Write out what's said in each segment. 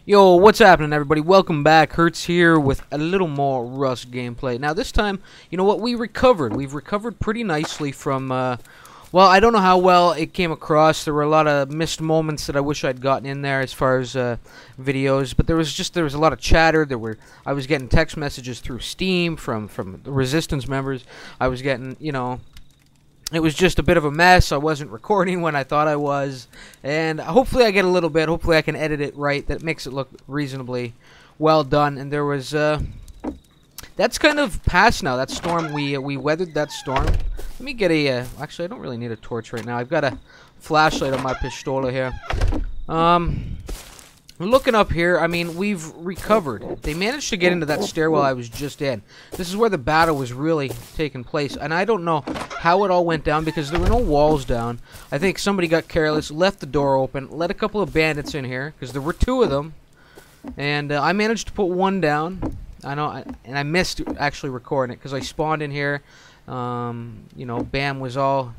Yo, what's happening, everybody? Welcome back. Hertz here with a little more Rust gameplay. Now, this time, you know what? We've recovered pretty nicely from, well, I don't know how well it came across. There were a lot of missed moments that I wish I'd gotten in there as far as videos, but there was a lot of chatter. I was getting text messages through Steam from the Resistance members. I was getting, you know, it was just a bit of a mess. I wasn't recording when I thought I was. And hopefully I get a little bit. Hopefully I can edit it right. That makes it look reasonably well done. And there was... that's kind of past now. That storm, we weathered that storm. Let me get a... actually, I don't really need a torch right now. I've got a flashlight on my pistola here. Looking up here, I mean, we've recovered. They managed to get into that stairwell I was just in. This is where the battle was really taking place. And I don't know how it all went down because there were no walls down. I think somebody got careless, left the door open, let a couple of bandits in here, because there were two of them. And I managed to put one down. And I missed actually recording it because I spawned in here. You know, Bam was all...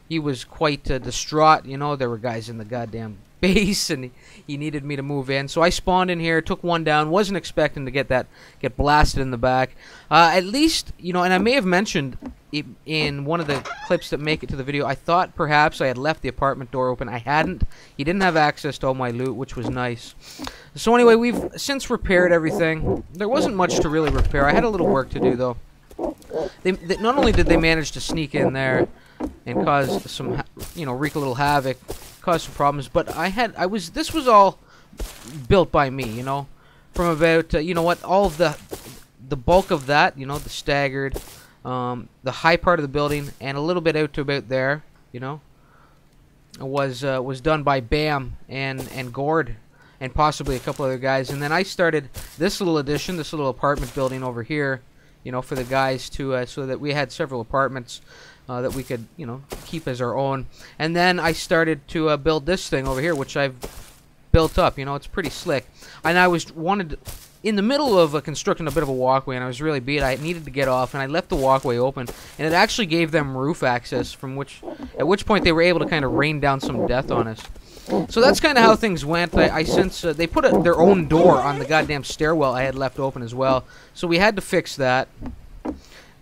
He was quite distraught. You know, there were guys in the goddamn base, and he needed me to move in. So I spawned in here, took one down, wasn't expecting to get blasted in the back. At least, you know, and I may have mentioned in one of the clips that make it to the video, I thought perhaps I had left the apartment door open. I hadn't. He didn't have access to all my loot, which was nice. So anyway, we've since repaired everything. There wasn't much to really repair. I had a little work to do, though. Not only did they manage to sneak in there and cause some, you know, wreak a little havoc, cause some problems, but this was all built by me, you know, from about, you know what, all of the bulk of that, you know, the staggered, the high part of the building, and a little bit out to about there, you know, was done by Bam and Gord, and possibly a couple other guys, and then I started this little addition, this little apartment building over here, you know, for the guys to, so that we had several apartments that we could, you know, keep as our own. And then I started to build this thing over here, which I've built up. You know, it's pretty slick. And I wanted in the middle of constructing a bit of a walkway, and I was really beat. I needed to get off, and I left the walkway open, and it actually gave them roof access, at which point they were able to kind of rain down some death on us. So that's kind of how things went. I since they put their own door on the goddamn stairwell I had left open as well. So we had to fix that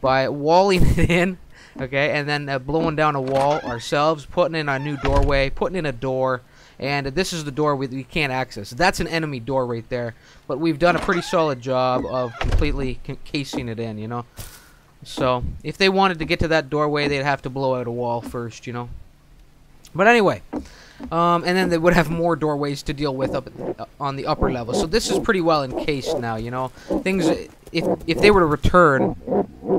by walling it in. Okay, and then blowing down a wall ourselves, putting in a new doorway, putting in a door, and this is the door we can't access. That's an enemy door right there, but we've done a pretty solid job of completely casing it in, you know. So, if they wanted to get to that doorway, they'd have to blow out a wall first, you know. But anyway, and then they would have more doorways to deal with up on the upper level. So this is pretty well encased now, you know. Things, if they were to return,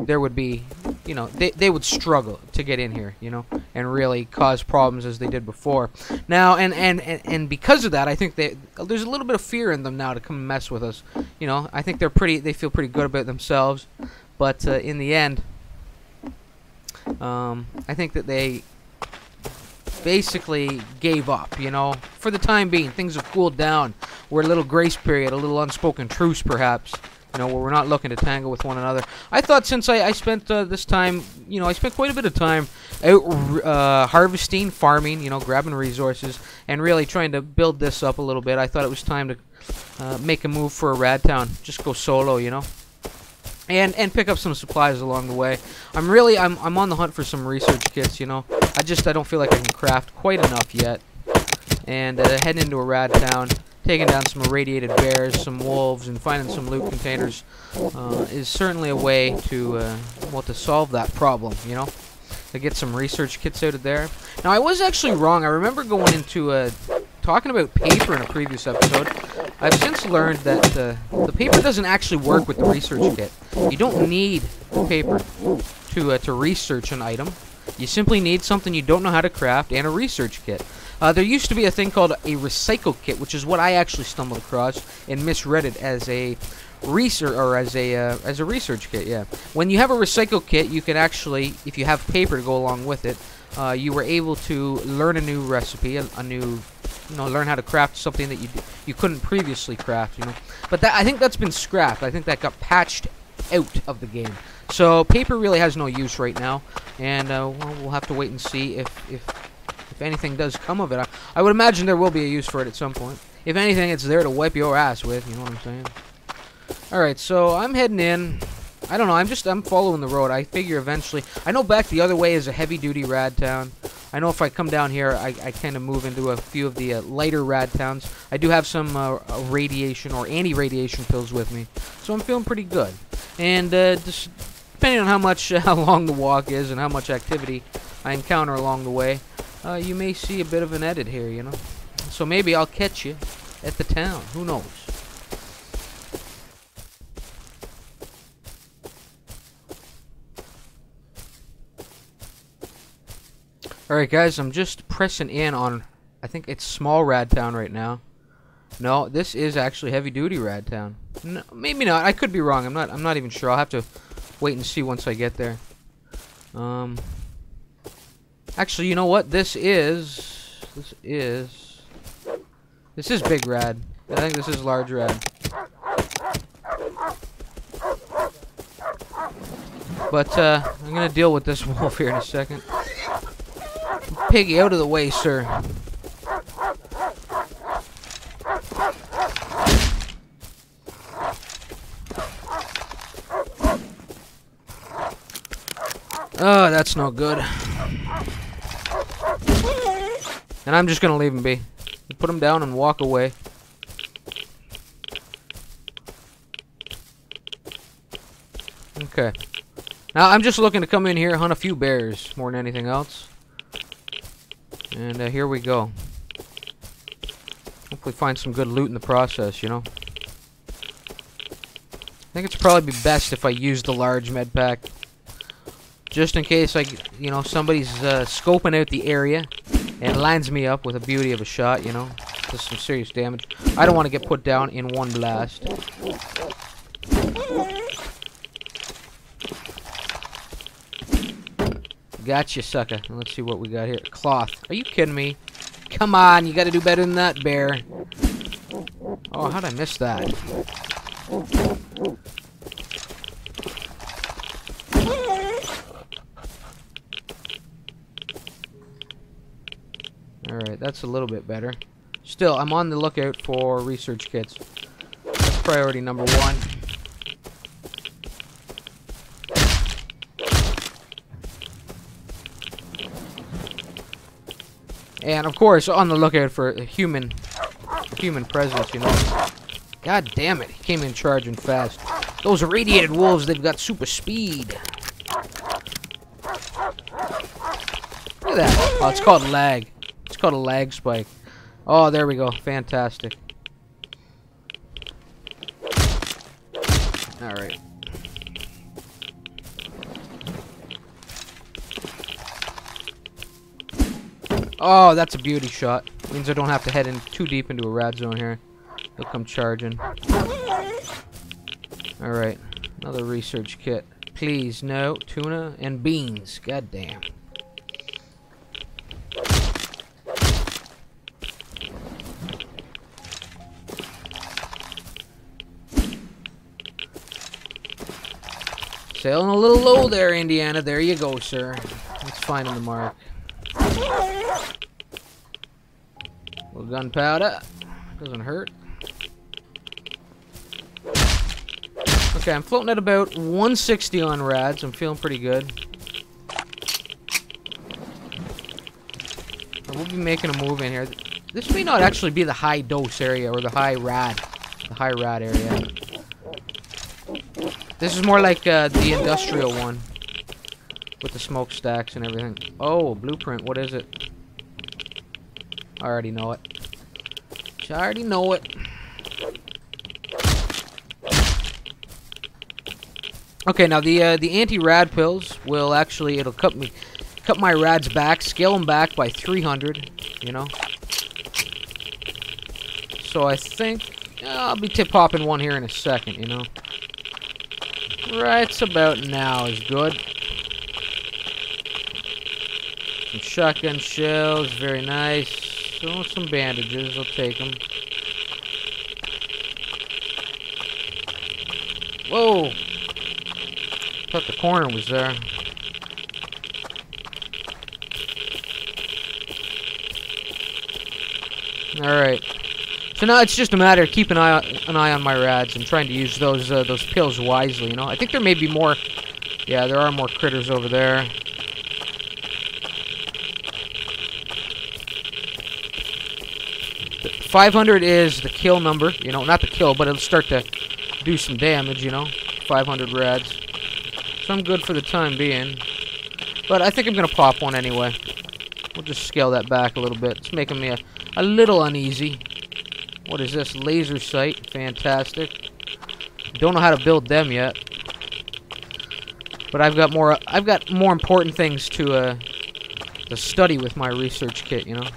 there would be, you know, they would struggle to get in here, you know, and really cause problems as they did before. Now, and because of that, I think there's a little bit of fear in them now to come and mess with us. You know, I think they feel pretty good about themselves, but in the end, I think that they basically gave up, you know, for the time being. Things have cooled down. We're a little grace period, a little unspoken truce, perhaps. You know, where we're not looking to tangle with one another. I thought since I spent this time, you know, I spent quite a bit of time out harvesting, farming, you know, grabbing resources, and really trying to build this up a little bit. I thought it was time to make a move for a RADTOWN. Just go solo, you know, and pick up some supplies along the way. I'm on the hunt for some research kits, you know. I don't feel like I can craft quite enough yet. And heading into a RADTOWN, taking down some irradiated bears, some wolves, and finding some loot containers is certainly a way to, well, to solve that problem, you know, to get some research kits out of there. Now, I was actually wrong. I remember going into talking about paper in a previous episode. I've since learned that the paper doesn't actually work with the research kit. You don't need paper to research an item. You simply need something you don't know how to craft and a research kit. There used to be a thing called a recycle kit, which is what I actually stumbled across and misread it as a research kit. Yeah, when you have a recycle kit, you can actually, if you have paper to go along with it, you were able to learn a new recipe, a new, you know, learn how to craft something that you couldn't previously craft. You know, but I think that's been scrapped. I think that got patched out of the game. So paper really has no use right now, and well, we'll have to wait and see if anything does come of it. I would imagine there will be a use for it at some point. If anything, it's there to wipe your ass with. You know what I'm saying? All right, so I'm heading in. I don't know. I'm following the road. I figure eventually. I know back the other way is a heavy-duty RADTOWN. I know if I come down here, I kind of move into a few of the lighter RADTOWNs. I do have some radiation or anti-radiation pills with me, so I'm feeling pretty good. And just depending on how long the walk is and how much activity I encounter along the way, you may see a bit of an edit here, you know. So maybe I'll catch you at the town. Who knows? Alright guys, I'm just pressing in on, I think it's small RADTOWN right now. No, this is actually heavy duty RADTOWN. No, maybe not. I could be wrong. I'm not even sure. I'll have to wait and see once I get there. Actually, you know what? This is big rad. I think this is large rad. But I'm gonna deal with this wolf here in a second. Piggy, out of the way, sir. Oh, that's no good. And I'm just gonna leave him be. Put him down and walk away. Okay. Now, I'm just looking to come in here, hunt a few bears, more than anything else. And here we go. Hopefully find some good loot in the process, you know. I think it's probably be best if I use the large med pack. Just in case, you know, somebody's scoping out the area and lines me up with a beauty of a shot, you know. Just some serious damage. I don't want to get put down in one blast. Gotcha, sucker. Let's see what we got here. Cloth. Are you kidding me? Come on, you gotta do better than that, bear. Oh, how'd I miss that? Alright, that's a little bit better. Still, I'm on the lookout for research kits. That's priority number 1. And of course, on the lookout for a human presence, you know. God damn it, he came in charging fast. Those irradiated wolves, they've got super speed. Look at that. Oh, it's called lag. It's called a lag spike. Oh, there we go. Fantastic. Alright. Oh, that's a beauty shot. Means I don't have to head in too deep into a rad zone here. They'll come charging. Alright. Another research kit. Please, no. Tuna and beans. God damn. Sailing a little low there, Indiana. There you go, sir. Let's find the mark. Little gunpowder. Doesn't hurt. Okay, I'm floating at about 160 on rads. I'm feeling pretty good. I will be making a move in here. This may not actually be the high dose area or the high rad area. This is more like the industrial one with the smokestacks and everything. Oh, blueprint. What is it? I already know it. I already know it. Okay, now the anti-rad pills will actually, it'll cut my rads back, scale them back by 300, you know. So I think I'll be tip-hopping one here in a second, you know. Right about now is good. Some shotgun shells, very nice. So some bandages, I'll take them. Whoa! Thought the corner was there. Alright. So now it's just a matter of keeping an eye on my rads and trying to use those pills wisely, you know? I think there may be more... Yeah, there are more critters over there. The 500 is the kill number, you know, not the kill, but it'll start to do some damage, you know? 500 rads. So I'm good for the time being. But I think I'm going to pop one anyway. We'll just scale that back a little bit. It's making me a little uneasy. What is this? Laser sight. Fantastic. Don't know how to build them yet. But I've got more important things to study with my research kit, you know.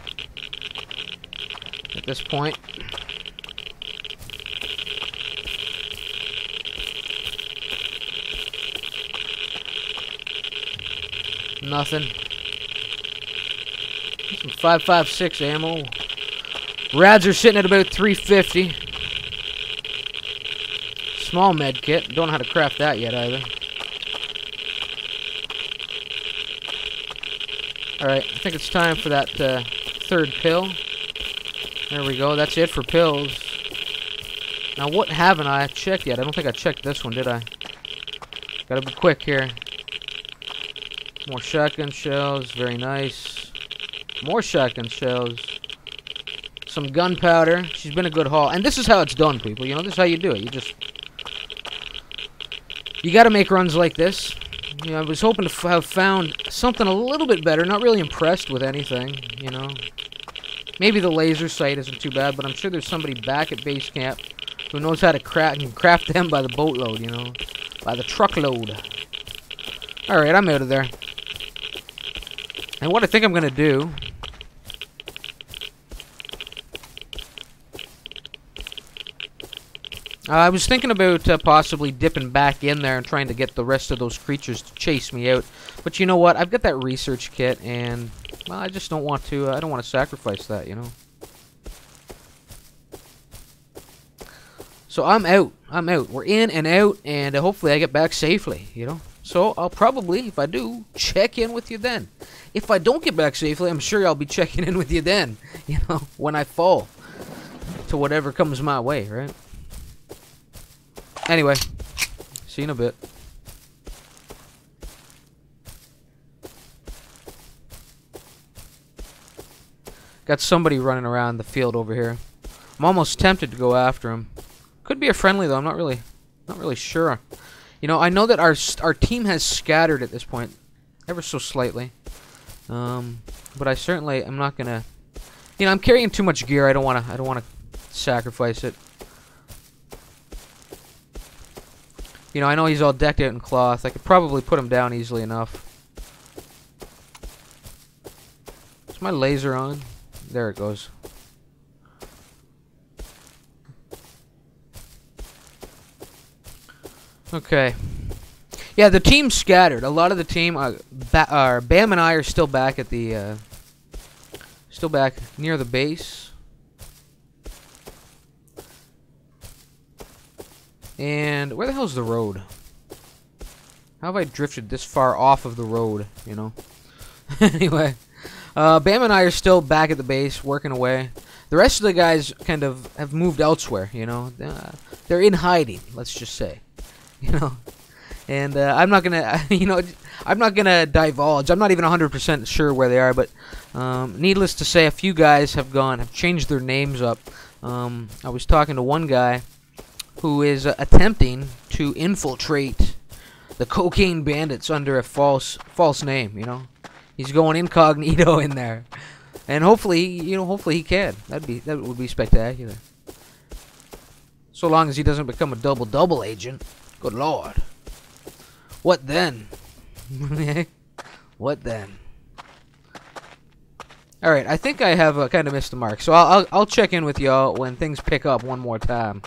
At this point. Nothing. Some 5.56 ammo. Rads are sitting at about 350. Small med kit. Don't know how to craft that yet either. Alright, I think it's time for that third pill. There we go. That's it for pills. Now, what haven't I checked yet? I don't think I checked this one, did I? Gotta be quick here. More shotgun shells. Very nice. More shotgun shells. Some gunpowder. She's been a good haul. And this is how it's done, people. You know, this is how you do it. You gotta make runs like this. You know, I was hoping to have found something a little bit better. Not really impressed with anything, you know. Maybe the laser sight isn't too bad, but I'm sure there's somebody back at base camp who knows how to craft them by the boatload, you know. By the truckload. Alright, I'm out of there. And what I think I'm gonna do... I was thinking about possibly dipping back in there and trying to get the rest of those creatures to chase me out. But you know what? I've got that research kit, and well, I just don't want to. I don't want to sacrifice that, you know. So I'm out. I'm out. We're in and out, and hopefully I get back safely, you know. So I'll probably, if I do, check in with you then. If I don't get back safely, I'm sure I'll be checking in with you then, you know, when I fall to whatever comes my way, right? Anyway, see you in a bit. Got somebody running around the field over here. I'm almost tempted to go after him. Could be a friendly though. I'm not really sure. You know, I know that our team has scattered at this point, ever so slightly. But I certainly am not gonna. You know, I'm carrying too much gear. I don't wanna sacrifice it. You know, I know he's all decked out in cloth. I could probably put him down easily enough. Is my laser on? There it goes. Okay. Yeah, the team's scattered. A lot of the team Bam and I are still back at the still back near the base. And where the hell's the road? How have I drifted this far off of the road, you know? Anyway, Bam and I are still back at the base, working away. The rest of the guys kind of have moved elsewhere, you know? They're in hiding, let's just say. You know? And I'm not gonna, you know, I'm not gonna divulge. I'm not even 100% sure where they are, but needless to say, a few guys have changed their names up. I was talking to one guy who is attempting to infiltrate the cocaine bandits under a false name, you know. He's going incognito in there. And hopefully, you know, hopefully he can. That would be spectacular. So long as he doesn't become a double agent. Good lord. What then? What then? Alright, I think I have kind of missed the mark. So I'll check in with y'all when things pick up one more time.